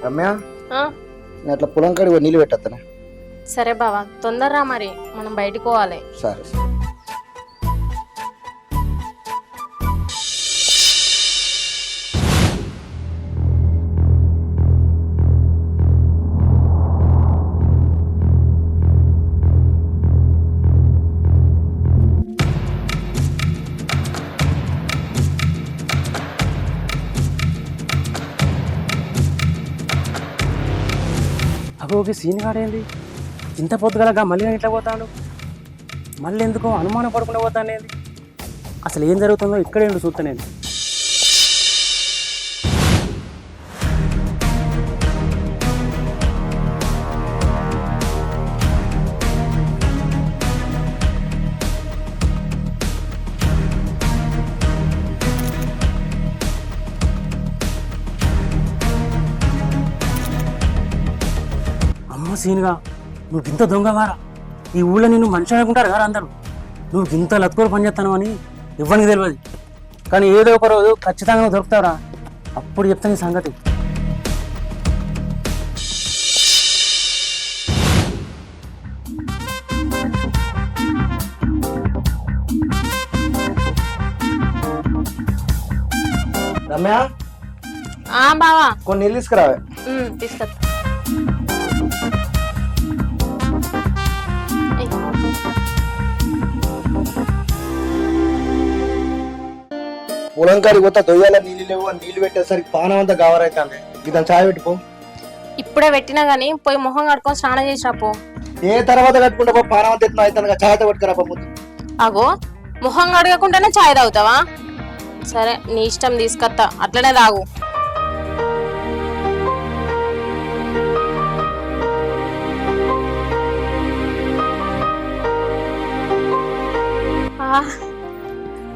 రమ్య ఆ? నేను అట్లా పొలం కాడికి నీళ్ళు పెట్టేస్తాను. సరే బావా తొందరరా మరి మనం బయటికి పోవాలి. సరే అగోకి సీన్ కాడేంది ఇంత పొద్దుగలగా మళ్ళీ ఇట్లా పోతాడు, మళ్ళీ ఎందుకో అనుమానం పడకుండా పోతానేది, అసలు ఏం జరుగుతుందో ఇక్కడే ఉండి చూస్తానేది. అమ్మ సీన్గా నువ్వు ఇంత దొంగవారా, ఈ ఊళ్ళో నిన్ను మనిషి అనుకుంటారు కదా అందరూ, నువ్వు ఇంత లత్కోలు పనిచేస్తాను అని ఇవ్వనికి తెలియదు, కానీ ఏదో ఒక రోజు ఖచ్చితంగా నువ్వు దొరుకుతావురా, అప్పుడు చెప్తాను ఈ సంగతి. రమ్య బావా కొన్ని నీళ్ళు తీసుకురావే. తీసుకొస్తా. పొలం కాడికి పోతా దొయ్యాల నీళ్ళు లేవు అని నీళ్ళు పెట్టేసరికి పానం అంతా గావరైతాంది. ఇదని చాయ్ పెట్టుకో. ఇప్పుడే పెట్టినా గానీ పోయి మొహం కడుకొని స్నానం చేసినా పో. ఏ తర్వాత కట్టుకుంటా పో, పానం అంతా ఎత్తున అవుతాను. చాయ్ తో పట్టుకురా ముందు. అగో మొహం కడగకుండానే చాయ్ తాగుతావా? సరే నీ ఇష్టం, తీసుకొస్తా, అట్లనే తాగు.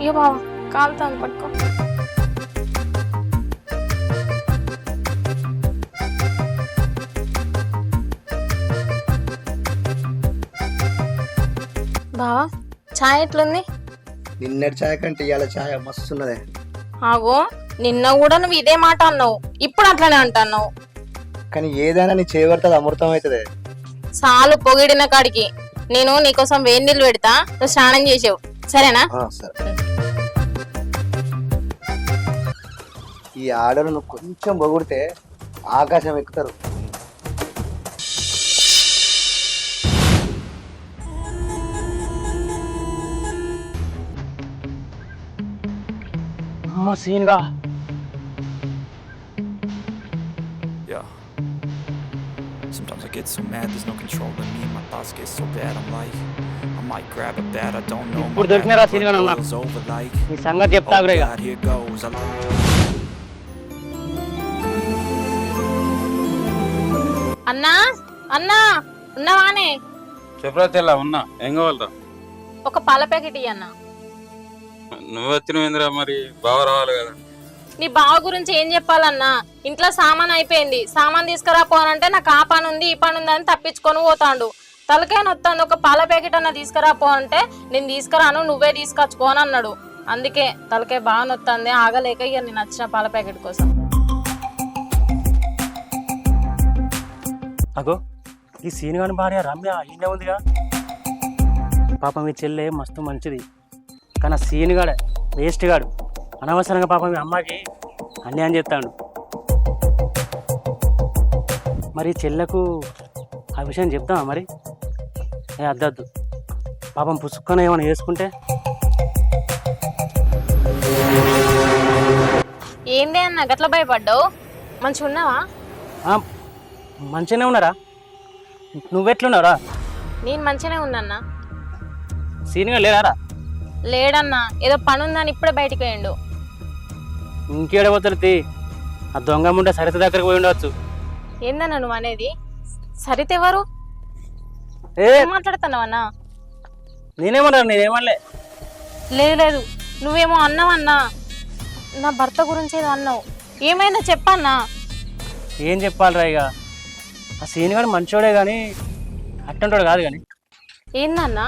ఇక బావా కాలుతాను, పట్టుకో. బావా చాయ్ ఎట్లుంది? నిన్నటి చాయ్ కంటే ఇవాళ చాయ్ మస్తున్నదే. ఆగో నిన్న కూడా నువ్వు ఇదే మాట అన్నావు, ఇప్పుడు అట్లనే అంటున్నావు. కానీ ఏదైనా నీ చేయబడితే అమృతం అవుతుంది. చాలు పొగిడిన కాడికి. నేను నీకోసం వేడి నీళ్ళు పెడతా, నువ్వు స్నానం చేసావు, సరేనా? సరే. ఈ ఆడలను కొంచెం పొగిడితే ఆకాశం ఎక్కుతారు. అమ్మ సీన్గా Yeah. Sometimes I get so mad, there's no control in me. My thoughts get so bad, I'm like, I might grab a bat, I don't know. ఇప్పుడు దొరికినారా సీన్గా నాకు? Over like, ఈ సంగతి చెప్తా oh గురేగా. God, here goes. అన్నా అన్నా ఉన్నావానే? చెప్పరా తెల్లా ఉన్నా, ఏం కావాలరా? ఒక పాల ప్యాకెట్ ఇయ్యి అన్నా. నువ్వు వచ్చినవేంద్రా, మరి బాగా రావాలి కదా. నీ బావ గురించి ఏం చెప్పాలన్నా? ఇంట్లో సామాన్ అయిపోయింది, సామాన్ తీసుకురా పోనంటే నాకు ఆ పని ఉంది ఈ పని ఉంది అని తప్పించుకొని పోతాండు. తలకాయ నొత్తాంది, ఒక పాల ప్యాకెట్ అన్న తీసుకురా పో అంటే నేను తీసుకురాను నువ్వే తీసుకొచ్చుకో అని అన్నాడు. అందుకే తలకాయ బాగా నొత్తాంది, ఆగలేక ఇక నేను వచ్చిన పాల ప్యాకెట్ కోసం. అగో ఈ సీన్ గాని భార్య రమ్య ఈయనే ఉందిగా. పాపం మీ చెల్లె మస్తు మంచిది, కానీ ఆ సీన్ గాడే వేస్ట్ గాడు, అనవసరంగా పాపం మీ అమ్మకి అన్యాయం చేస్తాడు. మరి చెల్లెకు ఆ విషయం చెప్తామా మరి? అద్దద్దు, పాపం పుసుక్కన ఏమైనా వేసుకుంటే. ఏందే అన్న గట్ల భయపడ్డావు? మంచిగా ఉన్నావా? మంచిగానే ఉన్నారా, నువ్వెట్లున్నావురా? నేను మంచిగానే ఉన్నా. సీన్గా లేరారా? లేడన్నా, ఏదో పని ఉందని ఇప్పుడే బయటికి పోయిండు. ఇంకేడబోతారు తీ, ఆ దొంగ ముండే సరిత దగ్గరకు పోయి ఉండవచ్చు. ఏందన్నా నువ్వు అనేది? సరిత ఎవరు? ఏం మాట్లాడుతున్నావన్నా? నేనేమనలే. లేదు నువ్వేమో అన్నావన్నా, నా భర్త గురించి ఏదో అన్నావు, ఏమైందో చెప్పన్నా. ఏం చెప్పాలిరా, ఇక ఆ సీన్ గాని మంచోడే కానీ అట్టంటోడు కాదు. కానీ ఏందన్నా,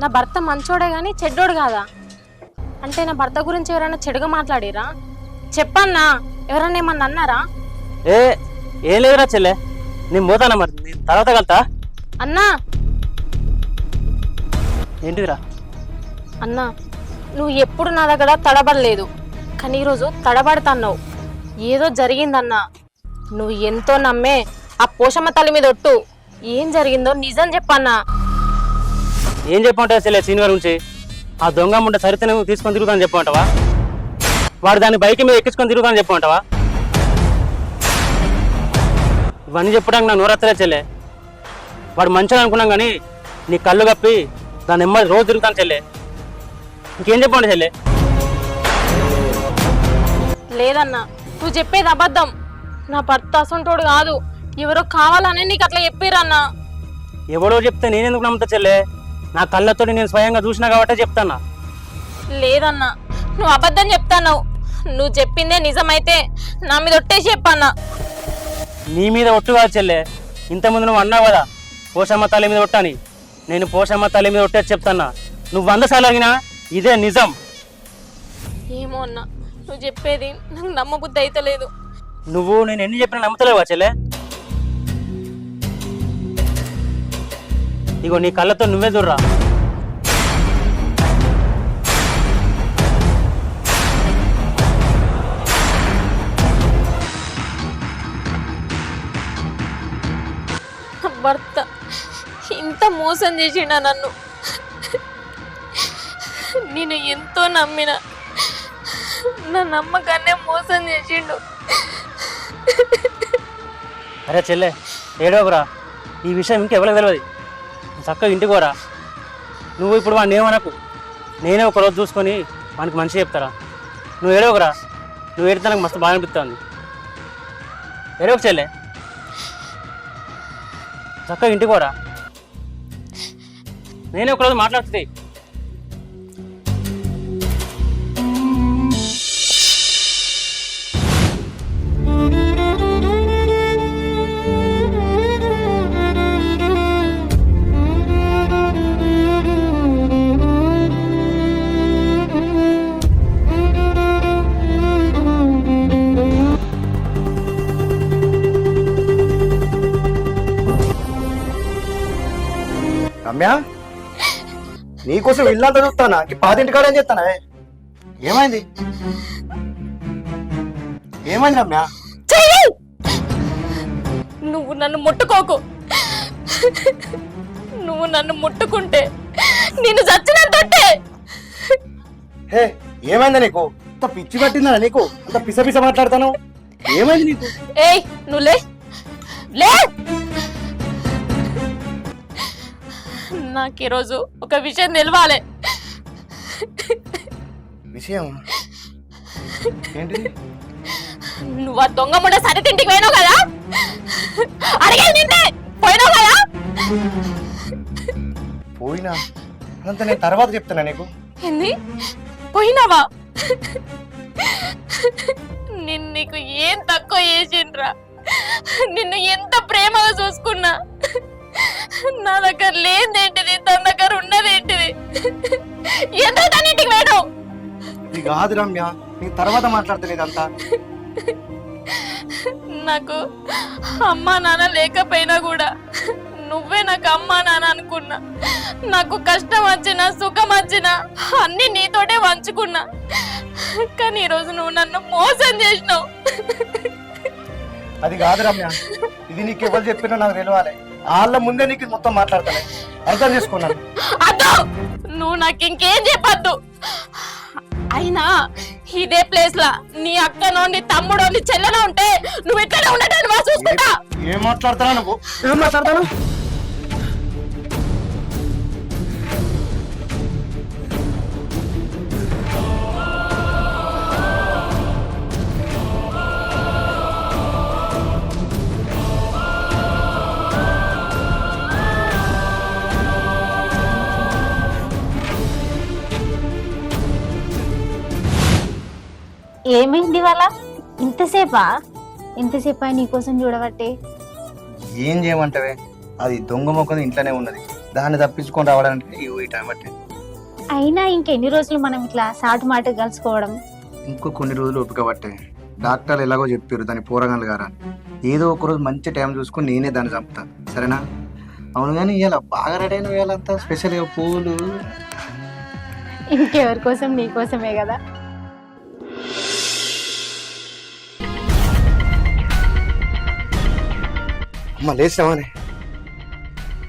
నా భర్త మంచోడే కానీ చెడ్డోడు కాదా? అంటే నా భర్త గురించి ఎవరైనా చెడుగా మాట్లాడిరా? చెప్పన్నా, ఎవరన్నా ఏమన్నా అన్నారా? ఏం లేదురా చెల్లె, నేను పోతానా మరి, నేను తర్వాత కలుతా. అన్నా ఏంటిదిరా? అన్నా నువ్వు ఎప్పుడు నా దగ్గర తడబడలేదు, కానీ ఈరోజు తడబడతాన్నావు. ఏదో జరిగిందన్నా. నువ్వు ఎంతో నమ్మే ఆ పోషమ్మ తల్లి మీద ఒట్టు. ఏం జరిగిందో నిజం చెప్పన్నా. ఏం చెప్పమంటావు చెల్లె సీన్ గారి గురించి? ఆ దొంగ ముంట సరితను తీసుకొని తిరుగుతాను చెప్పమంటావా? వాడు దాన్ని బైక్ మీద ఎక్కించుకొని తిరుగుతాను చెప్పమంటావా? ఇవన్నీ చెప్పడానికి నా నోరత్తలే చెల్లె. వాడు మంచిగా అనుకున్నాం కానీ నీ కళ్ళు కప్పి దాని నెమ్మది రోజు తిరుగుతాను చెల్లె. ఇంకేం చెప్పండి చెల్లె? లేదన్నా, నువ్వు చెప్పేది అబద్ధం. నా భర్త అసంటోడు కాదు, ఎవరో కావాలనే నీకు అట్లా చెప్పిరన్నా. ఎవడో చెప్తే నేనెందుకు నమ్ముతా చెల్లె? నా కళ్ళతో నేను స్వయంగా చూసినా కాబట్టే చెప్తానా. లేదన్నా, నువ్వు అబద్ధం చెప్తాన్నావు. నువ్వు చెప్పిందే నిజమైతే నా మీద ఒట్టేసి చెప్పన్నా. నీ మీద ఒట్టు కాదు చెల్లె, ఇంతకుముందు నువ్వు అన్నావు కదా పోషమ్మ తల్లి మీద ఒట్టని. నేను పోషమ్మ తల్లి మీద ఒట్టేసి చెప్తానా. నువ్వు 100 సార్లు అడిగినా ఇదే నిజం. ఏమో అన్నా, నువ్వు చెప్పేది నాకు నమ్మబుద్ధి అయితే లేదు. నువ్వు నేను ఎన్ని చెప్పినా నమ్ముతలేవా చెల్లె? ఇగో నీ కళ్ళతో నువ్వే చూడరా. భర్త ఇంత మోసం చేసిండా నన్ను. నేను ఎంతో నమ్మిన, నా నమ్మకాన్నే మోసం చేసిండు. అరే చెల్లె ఏడోకురా, ఈ విషయం ఇంకెవరికి తెలియదు. చక్కగా ఇంటికి పోరా. నువ్వు ఇప్పుడు వాడిని ఏమనకు, నేనే ఒకరోజు చూసుకొని వానికి మంచిగా చెప్తారా. నువ్వు ఏడవకురా, నువ్వు ఏడితే నాకు మస్తు బాగా అనిపిస్తుంది. ఏడవకు చెల్లె, చక్కగా ఇంటికి పోరా. నేనే ఒకరోజు మాట్లాడుతుంది. రమ్య, నీకోసం ఇల్లంతా చూస్తానా, పాతింటి కాడ ఏం చేస్తానా? ఏమైంది? ఏమైంది రమ్య? నువ్వు నన్ను ముట్టుకోకు. నువ్వు నన్ను ముట్టుకుంటే నిన్ను చచ్చినంతట్టే. హే, ఏమైందా నీకు? అంత పిచ్చి పట్టిందా నీకు? అంత పిస పిస మాట్లాడతాను. ఏమైంది నీకు? ఏయ్ నువ్వు లే. నాకు ఈరోజు ఒక విషయం తెలవాలి. విషయం ఏంటిది? నువ్వు ఆ దొంగ ముండ సరితింటికి పోయినావు కదా, అడిగేది నిన్నే. పోయినావు కదా? పోయినా అంత నేను తర్వాత చెప్తానా నీకు. ఏంది పోయినావా? నీకు ఏం తక్కువ చేసిండ్రా? నిన్ను ఎంత ప్రేమగా చూసుకున్నా. నా దగ్గర లేదేంటిది, తన దగ్గర ఉన్నదేంటిది? ఎందుకు తన్నింటికి వేయడం? ఇది కాదు రమ్య, నీకు తర్వాత మాట్లాడతాను ఇదంతా. నాకు అమ్మా నాన్న లేకపోయినా కూడా నువ్వే నాకు అమ్మా నాన్న అనుకున్నా. నాకు కష్టం వచ్చినా సుఖం వచ్చినా అన్ని నీతోటే పంచుకున్నా. కానీ ఈరోజు నువ్వు నన్ను మోసం చేసినావు. అది కాదు రమ్య, ఇది నీకు ఎవరు చెప్పినా నాకు తెలియాలి. వాళ్ళ ముందే నీకు మొత్తం మాట్లాడతాను, అర్థం చేసుకున్నాను. అదో నువ్వు నాకు ఇంకేం చెప్పద్దు. అయినా ఇదే ప్లేస్ లా నీ అక్కనో నీ తమ్ముడో నీ చెల్లెనో ఉంటే నువ్వు ఎట్లా ఉండటాన్ని వా చూసుకుంటా. ఏం మాట్లాడతానా నువ్వు? ఏం మాట్లాడతాను? ఏమైంది వాళ్ళ? ఇంతసేపా నీకోసం చూడబట్టే. ఏం చేయమంటావే, అది దొంగ మొక్కది ఇంట్లోనే ఉన్నది. దాన్ని తప్పించుకొని రావడానికి ఈ టైం బట్టే. అయినా ఇంకెన్ని రోజులు మనం ఇట్లా సాటు మాట కలుసుకోవడం? ఇంకో కొన్ని రోజులు ఓపిక పట్టే. డాక్టర్లు ఎలాగో చెప్పారు దాని పోరగాళ్ళు గారా. ఏదో ఒక రోజు మంచి టైం చూసుకొని నేనే దాన్ని చంపుతాను, సరేనా? అవును కానీ ఇలా బాగా రెడీ అయిన వేళంతా స్పెషల్గా పూలు. ఇంకెవరి కోసం, నీ కోసమే కదా. అమ్మ లేచినావానే?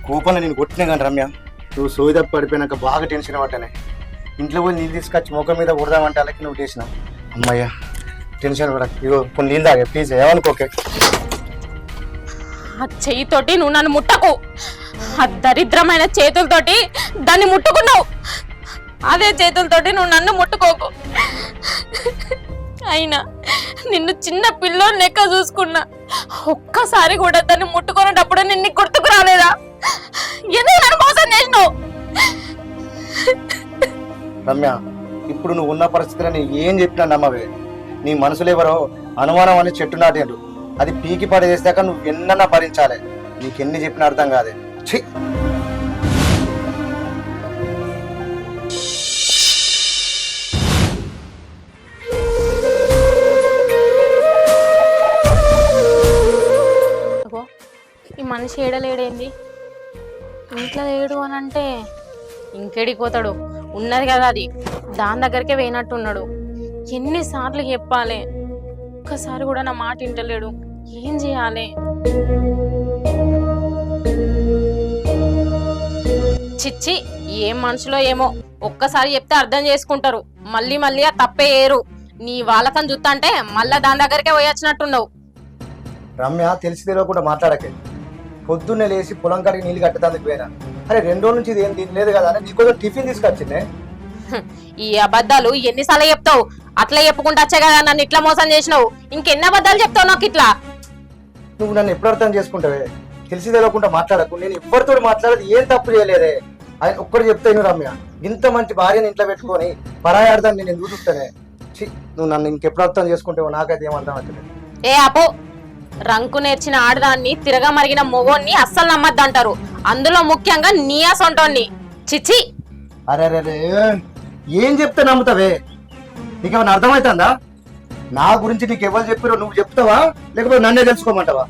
కోపంలో నేను కొట్టినా కానీ రమ్య, నువ్వు సోయి పడిపోయినాక బాగా టెన్షన్ పట్టానే. ఇంట్లో పోయి నీళ్ళు తీసుకొచ్చి ముఖం మీద కొడదామంటే అలాగే నువ్వు చేసినావు. అమ్మయ్యా టెన్షన్ పడక, ఇగో కొన్ని నీళ్ళు తాగే ప్లీజ్, ఏమనుకోకే. ఆ చెయ్యితోటి నువ్వు నన్ను ముట్టకు. ఆ దరిద్రమైన చేతులతోటి దాన్ని ముట్టుకున్నావు. అదే చేతులతోటి నువ్వు నన్ను ముట్టుకోకు. అయినా నిన్ను చిన్న పిల్లోని లెక్క చూసుకున్నా, ఒక్కసారి కూడా దాన్ని ముట్టుకునేటప్పుడు నిన్ను గుర్తుకు రాలేదా? ఎందుకు నన్ను మోసం చేసినావు? రమ్య, ఇప్పుడు నువ్వు ఉన్న పరిస్థితిలో నేను ఏం చెప్పినా నమ్మవే. నీ మనసులో ఎవరో అనుమానం అని చెట్టు నాటారు, అది పీకి పడేసాక నువ్వు ఎన్నన్నా భరించాలి. నీకెన్ని చెప్పినా అర్థం కాదే. ఛీ! ఈ మనిషి ఏడలేడేంది? ఇంట్లో లేడు అని అంటే ఇంకెడికి పోతాడు? ఉన్నది కదా అది, దాని దగ్గరికే పోయినట్టున్నాడు. ఎన్నిసార్లు చెప్పాలి, ఒక్కసారి కూడా నా మాట వింటలేడు. ఏం చేయాలి? చిచ్చి, ఏం మనుషులో ఏమో. ఒక్కసారి చెప్తే అర్థం చేసుకుంటారు, మళ్ళీ మళ్ళీ ఆ తప్పే ఏరు. నీ వాళ్ళకని చూస్తా అంటే మళ్ళా దాని దగ్గరికే పోయొచ్చినట్టున్నావు. రమ్య, తెలిసి తెలియకుండా మాట్లాడకే. పొద్దున్నే లేచి పొలం కాడికి నీళ్ళు కట్టేందుకు పోయినా. అరే 2 రోజుల నుంచి ఇది ఏం తినలేదు కదా అని నీకోసం టిఫిన్ తీసుకొచ్చిందే. ఈ అబద్ధాలు ఎన్నిసార్లు చెప్తావు? అట్లా చెప్పుకుంటా వచ్చే కదా నన్ను ఇట్లా మోసం చేసినావు. ఇంకెన్ని అబద్ధాలు చెప్తావు నాకు ఇట్లా? నువ్వు నన్ను ఎప్పుడు అర్థం చేసుకుంటావే? తెలిసి తెలియకుండా మాట్లాడకు. నేను ఎవరితో మాట్లాడేది ఏం తప్పు చేయలేదే. ఆయన ఒక్కడు చెప్తాను రమ్య, ఇంత మంచి భార్యను ఇంట్లో పెట్టుకొని పరాయార్థాన్ని నేను ఎందుకు చూస్తానే? నువ్వు నన్ను ఇంకెప్పుడు అర్థం చేసుకుంటావో నాకైతే ఏం అర్థం అవుతుంది. ఏ అపో, రంకు నేర్చిన ఆడదాన్ని తిరగా మరిగిన మొగోన్ని అస్సలు నమ్మద్దంటారు, అందులో ముఖ్యంగా నీ అసొంటోన్ని. చిచ్చి! అరే ఏం చెప్తే నమ్ముతావే? నీకేమైనా అర్థమవుతుందా? నా గురించి నీకు ఎవరు చెప్పారో నువ్వు చెప్తావా, లేకపోతే నన్నే తెలుసుకోమంటావా?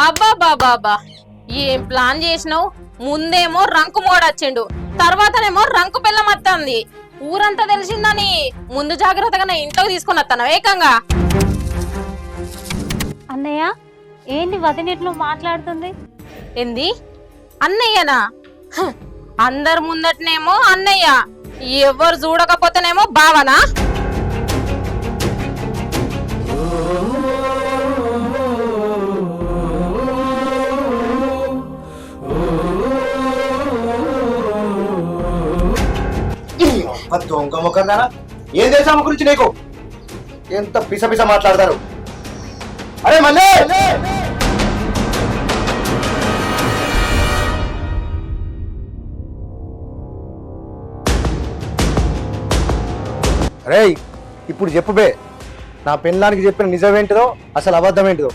అబ్బా బాబా, ఏం ప్లాన్ చేసినావు? ముందేమో రంకు మోడొచ్చిండు, తర్వాతనేమో రంకు పిల్లం వస్తుంది. ఊరంతా తెలిసిందని ముందు జాగ్రత్తగా నా ఇంట్లోకి తీసుకుని వస్తాను ఏకంగా. అన్నయ్య, ఏంది వదినెట్లు మాట్లాడుతుంది? ఏంది అన్నయ్యనా? అందరు ముందటనేమో అన్నయ్య, ఎవరు చూడకపోతేనేమో బావనా? దొంగ ముఖంగా ఏం తెలుసా ఆమె గురించి నీకు? ఎంత పిస మాట్లాడతారు? అరే మళ్ళీ అరే ఇప్పుడు చెప్పుబే, నా పెళ్ళానికి చెప్పిన నిజమేంటిదో అసలు అబద్ధమేంటిదో?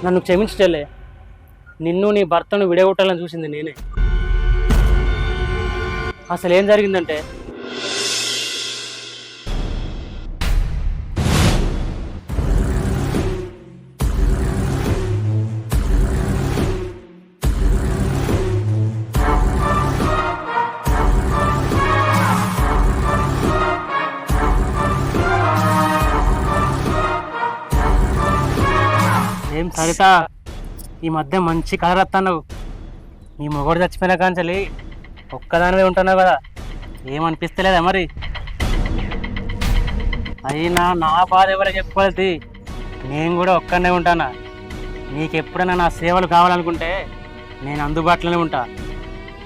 నన్ను క్షమించలే. నిన్ను నీ భర్తను విడగొట్టాలని చూసింది నేనే. అసలు ఏం జరిగిందంటే, ఏం సరిత, ఈ మధ్య మంచి కలర్ వస్తున్నావు. నీ మొగడు చచ్చిపోయిన కాంచలి ఒక్కదానివే ఉంటున్నావు కదా, ఏమనిపిస్తలేదా మరి? అయినా నా బాధ ఎవరో చెప్పుకోవాలి, నేను కూడా ఒక్కనే ఉంటానా. నీకెప్పుడైనా నా సేవలు కావాలనుకుంటే నేను అందుబాటులోనే ఉంటా.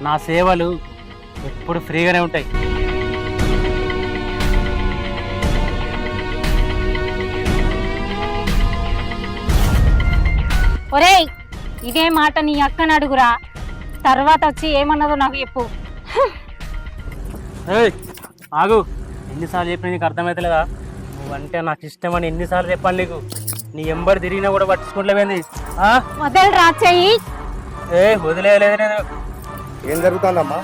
నా సేవలు ఎప్పుడు ఫ్రీగానే ఉంటాయి. ఒరేయ్, ఇదే మాట నీ అక్కని అడుగురా, తర్వాత వచ్చి ఏమన్నదో నాకు చెప్పు. ఆగు, ఎన్నిసార్లు చెప్పినా నీకు అర్థమవుతలేదా? నువ్వంటే నాకు ఇష్టమని ఎన్నిసార్లు చెప్పాలి నీకు? నీ ఎంబడి తిరిగినా కూడా పట్టించుకోవట్లేవేంది? వదలు రాచెయ్యి. వదిలేదు. ఏం జరుగుతుందమ్మా?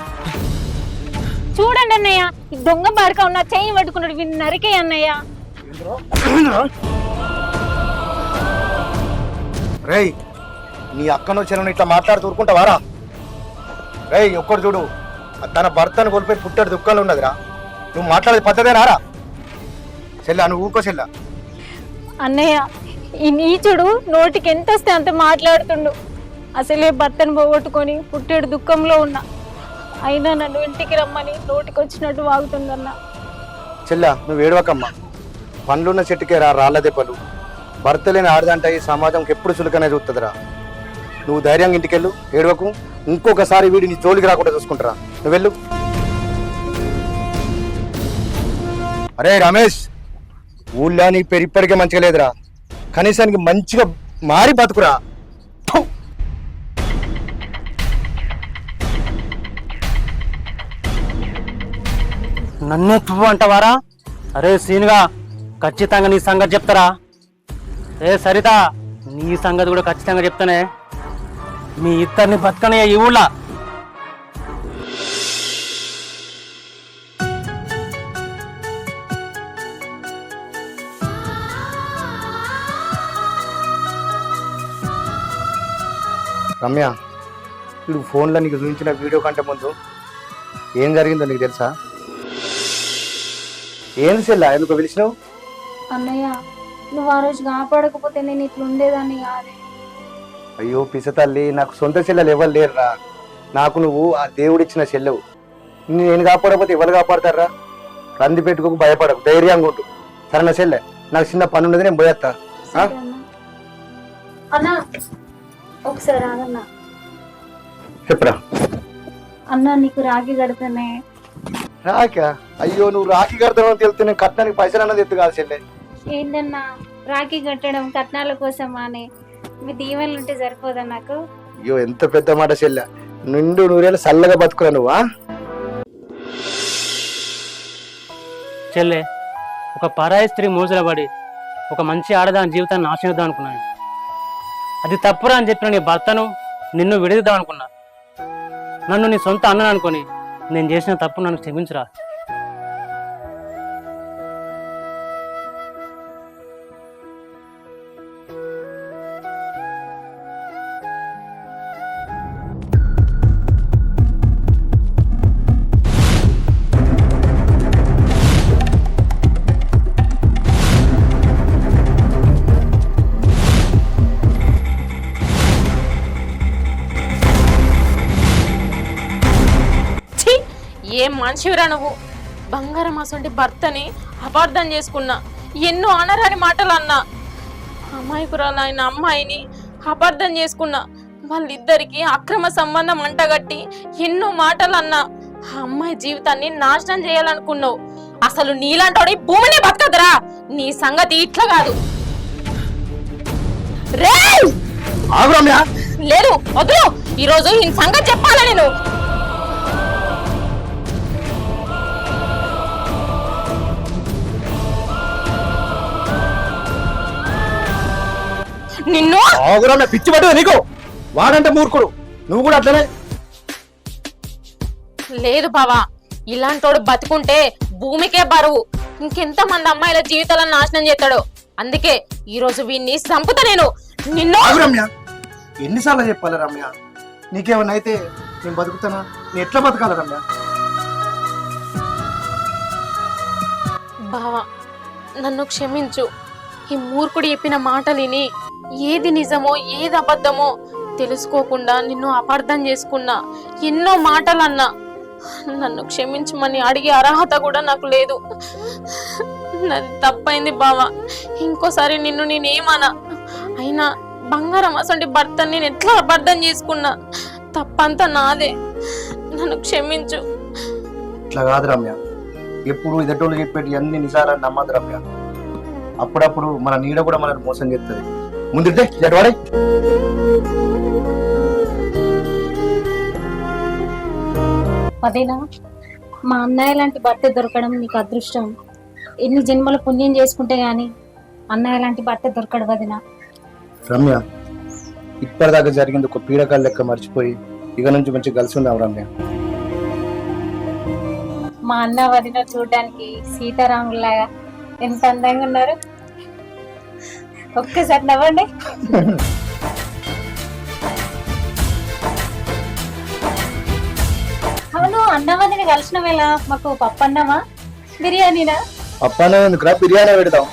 చూడండి అన్నయ్య, ఈ దొంగ బాడక ఉన్న చెయ్యి పట్టుకున్నాడు, వీడిని నరికే అన్నయ్య. రేయ్ నీ అక్కను చెల్లెను ఇట్లా మాట్లాడుతూ ఊరుకుంటావారా? రేయ్ ఒక్కడు చూడు, తన భర్తను కోల్పోయి పుట్టాడు దుఃఖంలో ఉన్నదిరా. నువ్వు మాట్లాడేది పద్ధతే రారా? చెల్లె నువ్వు ఊరుకో చెల్లె. అన్నయ్య ఈ నీచుడు నోటికి ఎంత వస్తే అంత మాట్లాడుతుండు. అసలే భర్తను పోగొట్టుకొని పుట్టేడు దుఃఖంలో ఉన్నా, అయినా నన్ను ఇంటికి రమ్మని నోటికి వచ్చినట్టు వాగుతుందన్న. చెల్లె నువ్వు ఏడవకమ్మా. పండ్లున్న చెట్టుకే రాళ్ళ దెబ్బలు. భర్త లేని ఆడదంట ఈ సమాజంకి ఎప్పుడు చులకనే చూస్తుందిరా. నువ్వు ధైర్యంగా ఇంటికెళ్ళు, ఏడవకు. ఇంకొకసారి వీడి నీ జోలికి రాకుండా చూసుకుంటారా. నువ్వు వెళ్ళు. అరే రమేష్, ఊళ్ళో నీ పేరు ఇప్పటికే మంచిగా లేదురా. కనీసానికి మంచిగా మారి బతుకురా. ఫు! నన్నే పువ్వు అంటావారా? అరే సీనుగా, ఖచ్చితంగా నీ సంగతి చెప్తారా? ఏ సరిత, నీ సంగతి కూడా ఖచ్చితంగా చెప్తానే. మీ ఇద్దరిని బతకనే ఈ ఊళ్ళో. రమ్య, ఇప్పుడు ఫోన్లో నీకు చూపించిన వీడియో కంటే ముందు ఏం జరిగిందో నీకు తెలుసా? ఏంది చెల్లా ఎందుకు పిలిచినావు? అన్నయ్య నువ్వు ఆ రోజు కాపాడకపోతే నేను ఇట్లా ఉండేదాన్ని కాదే. అయ్యో పిసతల్లి, నాకు సొంత చెల్లెలు ఎవరు లేరురా. నాకు నువ్వు ఆ దేవుడిచ్చిన చెల్లెవు. నేను కాపాడకపోతే ఎవరు కాపాడతారా? రంది పెట్టుకోకు, భయపడకు, ధైర్యంగా ఉంటు. సరేనా చెల్లె? నాకు చిన్న పని ఉన్నది, నేను పోయేస్తా. అన్న ఒకసారి ఆగన్నా. చెప్పురా. అన్న నీకు రాఖీ కడతానే. రాకా? అయ్యో నువ్వు రాఖీ కడతావని తెలిస్తే నేను కట్టడానికి పైసలు అన్నది ఎత్తు కాదు చెల్లె. ఏంటన్నా రాఖీ కట్టడం కట్నాల కోసమా అని? మీ దీవెనలు ఉంటే సరిపోదా నాకు? అయ్యో ఎంత పెద్ద మాట చెల్లె. నిండు నూరేళ్ళు చల్లగా బతుకురా నువ్వా. చెల్లె, ఒక పరాయి స్త్రీ మోజుల పడి ఒక మంచి ఆడదాని జీవితాన్ని నాశనిద్దాం అనుకున్నాను. అది తప్పురా అని చెప్పిన నీ భర్తను నిన్ను విడదిద్దాం అనుకున్నా. నన్ను నీ సొంత అన్నను అనుకొని నేను చేసిన తప్పు నన్ను క్షమించురా. ఏం మనిషివిరా నువ్వు? బంగారం అసంటి భర్తని అపార్థం చేసుకున్నా, ఎన్నో అనరాని మాటలు అన్నా. అమాయకురాలైన అమ్మాయిని అపార్థం చేసుకున్నా. వాళ్ళిద్దరికి అక్రమ సంబంధం అంటగట్టి ఎన్నో మాటలు అన్నా. ఆ అమ్మాయి జీవితాన్ని నాశనం చేయాలనుకున్నావు. అసలు నీలాంటి భూమిని బతకదురా. నీ సంగతి ఇట్లా కాదు. రేయ్ లేదు వద్దు, ఈరోజు ఈ సంగతి చెప్పాలా నేను? నిన్ను పిచ్చి పడ్డది నీకు. వాడంటే మూర్ఖుడు, నువ్వు కూడా అట్లనే. లేదు బావా, ఇలాంటోడు బతుకుంటే భూమికే బరువు. ఇంకెంత మంది అమ్మాయిల జీవితాలను నాశనం చేస్తాడు. అందుకే ఈ రోజు వీడిని చంపుతా నేను. నిన్ను రమ్య, ఎన్నిసార్లు చెప్పాలి రమ్య? నీకేమన్నా అయితే నేను బతుకుతానా? నేను ఎట్లా బతకాలి రమ్య? బావా నన్ను క్షమించు. ఈ మూర్ఖుడు చెప్పిన మాటలు విని ఏది నిజమో ఏది అబద్ధమో తెలుసుకోకుండా నిన్ను అపార్థం చేసుకున్నా. ఎన్నో మాటలన్నా. నన్ను క్షమించమని అడిగే అర్హత కూడా నాకు లేదు. నాది తప్పైంది బావా. ఇంకోసారి నిన్ను నేనేమన్నా. అయినా బంగారం అసలు భర్తని నేను ఎట్లా అపార్థం చేసుకున్నా. తప్పంతా నాదే. నన్ను క్షమించు. ఇట్లా కాదు రమ్య, ఎప్పుడు ఎదటోళ్ళు చెప్పేటి అన్ని నిజాలని నమ్మదు రమ్య. అప్పుడప్పుడు మన నీడ కూడా మనల్ని మోసం చేస్తుంది. ముందుంటే జడవాడే. అదేనా మా అన్నయ్య లాంటి భర్త దొరకడం నీకు అదృష్టం. ఎన్ని జన్మల పుణ్యం చేసుకుంటే గాని అన్నయ్య లాంటి భర్త దొరకడు వదినా. రమ్య, ఇప్పటిదాకా జరిగింది ఒక పీడకాల లెక్క మర్చిపోయి ఇక నుంచి మంచి కలిసి ఉందాం రమ్య. మా అన్న వదిన చూడడానికి సీతారాములాగా ఎంత అందంగా ఉన్నారు. ఒక్కసారి నవ్వండి. అవును, అన్నవదిని కలిసిన వేళ మాకు పప్పు అన్నమా బిర్యానీనా? అప్పనే ఎందుకురా బిర్యానీ పెడదాం.